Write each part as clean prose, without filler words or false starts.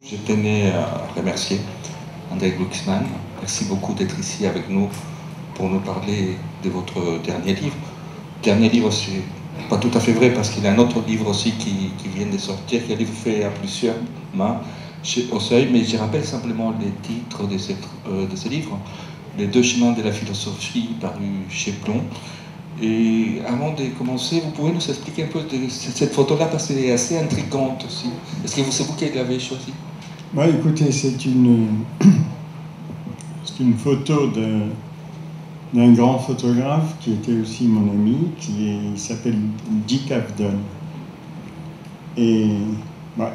Je tenais à remercier André Glucksmann. Merci beaucoup d'être ici avec nous pour nous parler de votre dernier livre. Dernier livre, c'est pas tout à fait vrai parce qu'il y a un autre livre aussi qui vient de sortir, qui est un livre fait à plusieurs mains au Seuil, mais je rappelle simplement les titres de ce livre. Les deux chemins de la philosophie, paru chez Plomb. Et avant de commencer, vous pouvez nous expliquer un peu de cette photo-là parce qu'elle est assez intrigante aussi. Est-ce que c'est vous qui l'avez choisie? Bon, écoutez, c'est une photo d'un grand photographe qui était aussi mon ami, il s'appelle Dick Avdon. Et bah,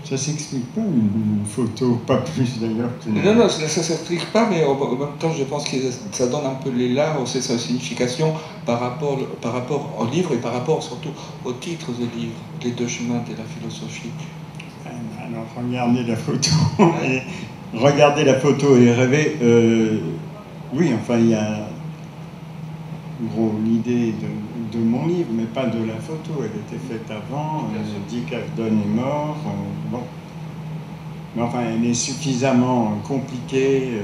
ça s'explique pas une photo, pas plus d'ailleurs que... Non, ça ne s'explique pas, mais en même temps, je pense que ça donne un peu l'élan, aussi sa signification par rapport au livre et par rapport surtout au titre du livre, Les deux chemins de la philosophie. Alors, regardez la photo et rêvez. Oui, enfin, il y a gros l'idée de mon livre, mais pas de la photo. Elle était faite avant. Dick Avdon est mort. Bon. Mais enfin, elle est suffisamment compliquée.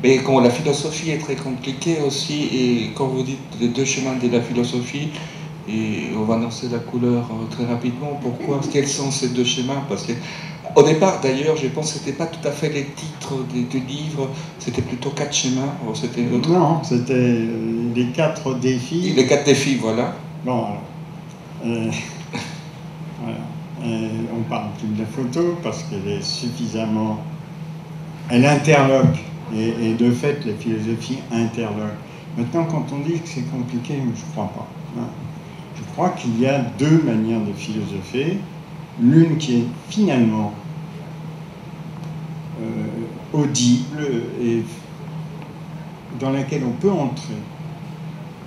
Mais quand la philosophie est très compliquée aussi, et quand vous dites les deux chemins de la philosophie, et on va annoncer la couleur très rapidement, pourquoi? Quels sont ces deux chemins? Parce que au départ, d'ailleurs, je pense que ce n'était pas tout à fait les titres du livre, c'était plutôt quatre chemins. C'était non, c'était les quatre défis. Les quatre défis, voilà. Bon, alors, voilà. On parle plus de la photo parce qu'elle est suffisamment... Elle interloque, et de fait, la philosophie interloque. Maintenant, quand on dit que c'est compliqué, je ne crois pas. Je crois qu'il y a deux manières de philosopher. L'une qui est finalement audible et dans laquelle on peut entrer,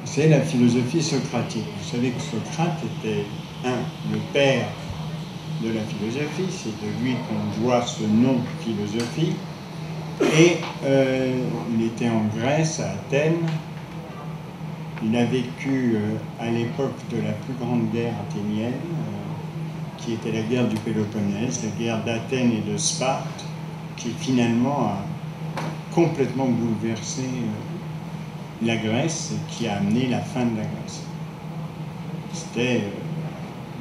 c'est la philosophie socratique. Vous savez que Socrate était le père de la philosophie, c'est de lui qu'on doit ce nom philosophie, et il était en Grèce, à Athènes. Il a vécu à l'époque de la plus grande guerre athénienne, qui était la guerre du Péloponnèse, la guerre d'Athènes et de Sparte, qui finalement a complètement bouleversé la Grèce et qui a amené la fin de la Grèce. C'était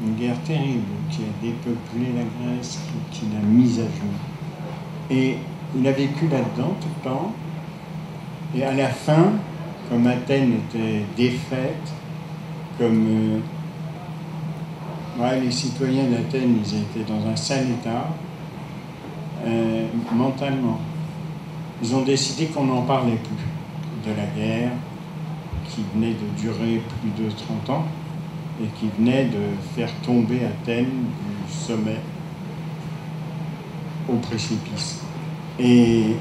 une guerre terrible qui a dépeuplé la Grèce, qui l'a mise à genoux. Et il a vécu là-dedans tout le temps. Et à la fin, comme Athènes était défaite, comme les citoyens d'Athènes, ils étaient dans un sale état, mentalement. Ils ont décidé qu'on n'en parlait plus de la guerre qui venait de durer plus de 30 ans et qui venait de faire tomber Athènes du sommet au précipice. Et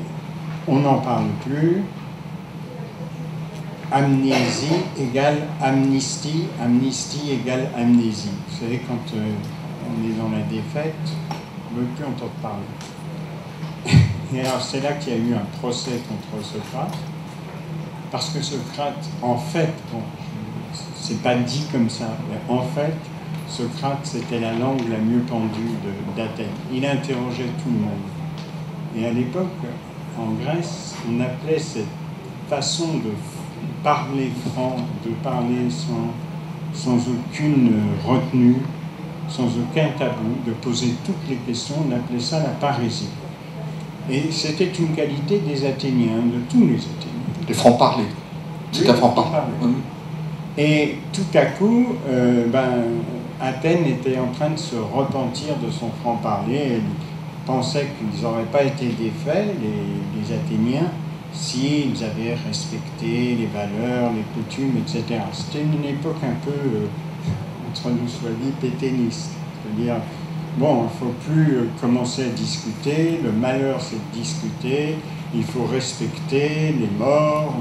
on n'en parle plus. Amnésie égale amnistie, amnistie égale amnésie. Vous savez, quand on est dans la défaite, on ne veut plus entendre parler. Et alors c'est là qu'il y a eu un procès contre Socrate, parce que Socrate, en fait, bon, c'est pas dit comme ça, mais en fait, Socrate, c'était la langue la mieux pendue d'Athènes. Il interrogeait tout le monde. Et à l'époque, en Grèce, on appelait cette façon de parler franc, de parler sans aucune retenue, sans aucun tabou, de poser toutes les questions, on appelait ça la parésie. Et c'était une qualité des Athéniens, de tous les Athéniens. Des francs-parler. C'est un franc-parler. Et tout à coup, Athènes était en train de se repentir de son franc-parler. Elle pensait qu'ils n'auraient pas été défaits, les Athéniens, s'ils avaient respecté les valeurs, les coutumes, etc. C'était une époque un peu, entre nous soit dit, pétainiste. C'est-à-dire, bon, il ne faut plus commencer à discuter, le malheur c'est de discuter, il faut respecter les morts,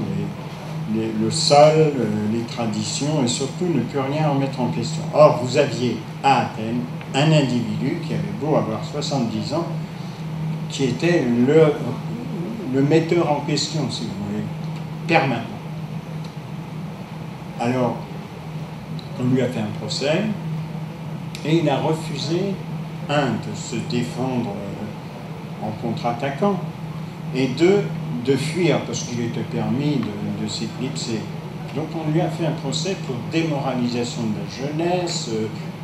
le sol, les traditions, et surtout ne plus rien remettre en question. Or, vous aviez à Athènes un individu qui avait beau avoir 70 ans, qui était le metteur en question, si vous voulez, permanent. Alors, on lui a fait un procès, et il a refusé un, de se défendre en contre-attaquant, et deux, de fuir, parce qu'il était permis de s'éclipser. Donc on lui a fait un procès pour démoralisation de la jeunesse,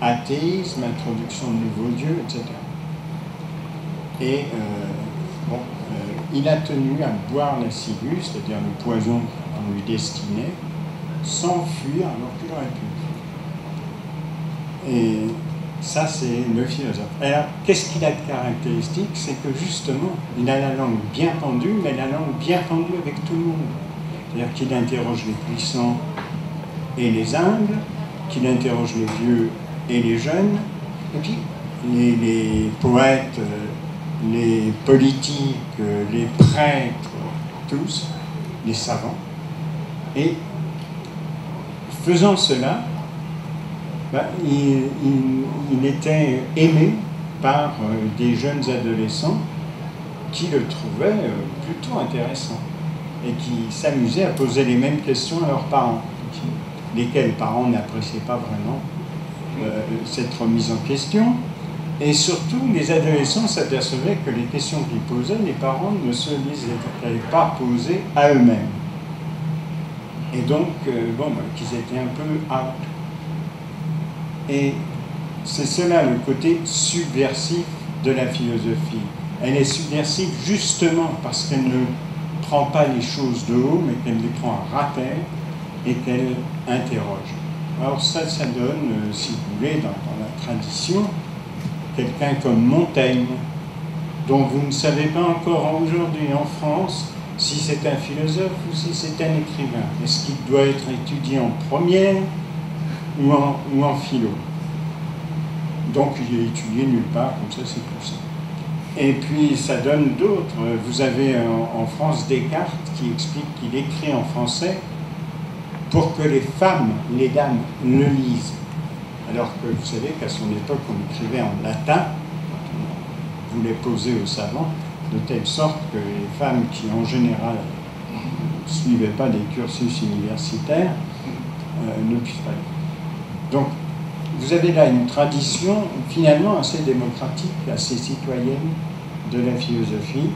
athéisme, introduction de nouveaux dieux, etc. Et il a tenu à boire la ciguë, c'est-à-dire le poison qu'on lui destinait, sans fuir alors qu'il aurait pu. Et ça, c'est le philosophe. Alors, qu'est-ce qu'il a de caractéristique? C'est que justement, il a la langue bien pendue, mais la langue bien pendue avec tout le monde. C'est-à-dire qu'il interroge les puissants et les humbles, qu'il interroge les vieux et les jeunes, et puis les poètes, les politiques, les prêtres, tous, les savants. Et faisant cela, il était aimé par des jeunes adolescents qui le trouvaient plutôt intéressant et qui s'amusaient à poser les mêmes questions à leurs parents, lesquels parents n'appréciaient pas vraiment cette remise en question. Et surtout, les adolescents s'apercevaient que les questions qu'ils posaient, les parents ne se les avaient pas posées à eux-mêmes. Et donc, qu'ils étaient un peu out. Et c'est cela le côté subversif de la philosophie. Elle est subversive justement parce qu'elle ne prend pas les choses de haut, mais qu'elle les prend à ras terre et qu'elle interroge. Alors ça donne, si vous voulez, dans la tradition, quelqu'un comme Montaigne, dont vous ne savez pas encore aujourd'hui en France si c'est un philosophe ou si c'est un écrivain. Est-ce qu'il doit être étudié en première ou en philo? Donc il est étudié nulle part, comme ça c'est plus simple. Et puis ça donne d'autres. Vous avez en France Descartes qui explique qu'il écrit en français pour que les femmes, les dames, le lisent. Alors que vous savez qu'à son époque, on écrivait en latin, on voulait poser aux savants, de telle sorte que les femmes qui, en général, ne suivaient pas des cursus universitaires, ne puissent pas lire. Donc, vous avez là une tradition finalement assez démocratique, assez citoyenne de la philosophie.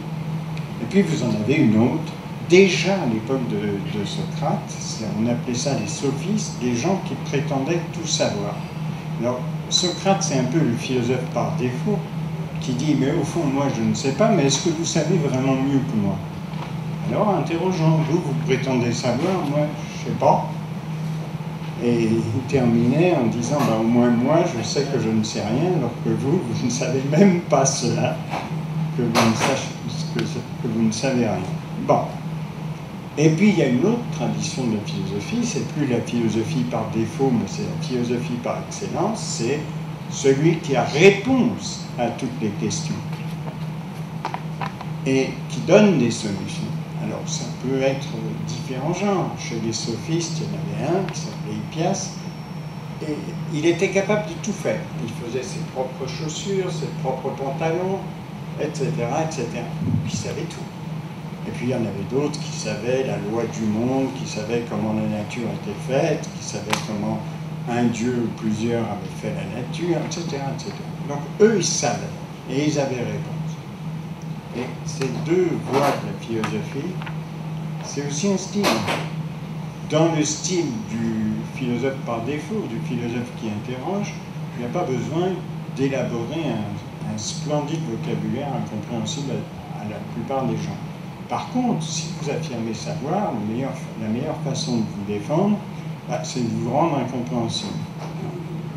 Et puis, vous en avez une autre. Déjà à l'époque de Socrate, on appelait ça les sophistes, des gens qui prétendaient tout savoir. Alors, Socrate, c'est un peu le philosophe par défaut, qui dit, mais au fond, moi, je ne sais pas, mais est-ce que vous savez vraiment mieux que moi? Alors, interrogeons, vous prétendez savoir, moi, je ne sais pas. Et il terminait en disant, au moins moi, je sais que je ne sais rien, alors que vous ne savez même pas cela, que vous ne savez rien. Bon. Et puis, il y a une autre tradition de la philosophie, c'est plus la philosophie par défaut, mais c'est la philosophie par excellence, c'est celui qui a réponse à toutes les questions et qui donne des solutions. Alors, ça peut être différents genres. Chez les sophistes, il y en avait un qui s'appelait Hippias, et il était capable de tout faire. Il faisait ses propres chaussures, ses propres pantalons, etc., etc. Il savait tout. Et puis il y en avait d'autres qui savaient la loi du monde, qui savaient comment la nature était faite, qui savaient comment un dieu ou plusieurs avaient fait la nature, etc., etc. Donc eux, ils savaient, et ils avaient réponse. Et ces deux voies de la philosophie, c'est aussi un style. Dans le style du philosophe par défaut, du philosophe qui interroge, il n'y a pas besoin d'élaborer un splendide vocabulaire incompréhensible à la plupart des gens. Par contre, si vous affirmez savoir, la meilleure façon de vous défendre, c'est de vous rendre incompréhensible.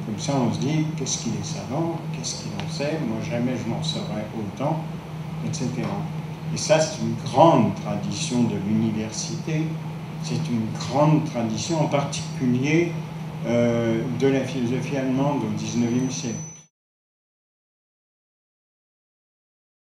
Comme ça, on se dit, qu'est-ce qu'il est savant, qu'est-ce qu'il en sait, moi jamais je n'en saurais autant, etc. Et ça, c'est une grande tradition de l'université, c'est une grande tradition en particulier de la philosophie allemande au XIXe siècle.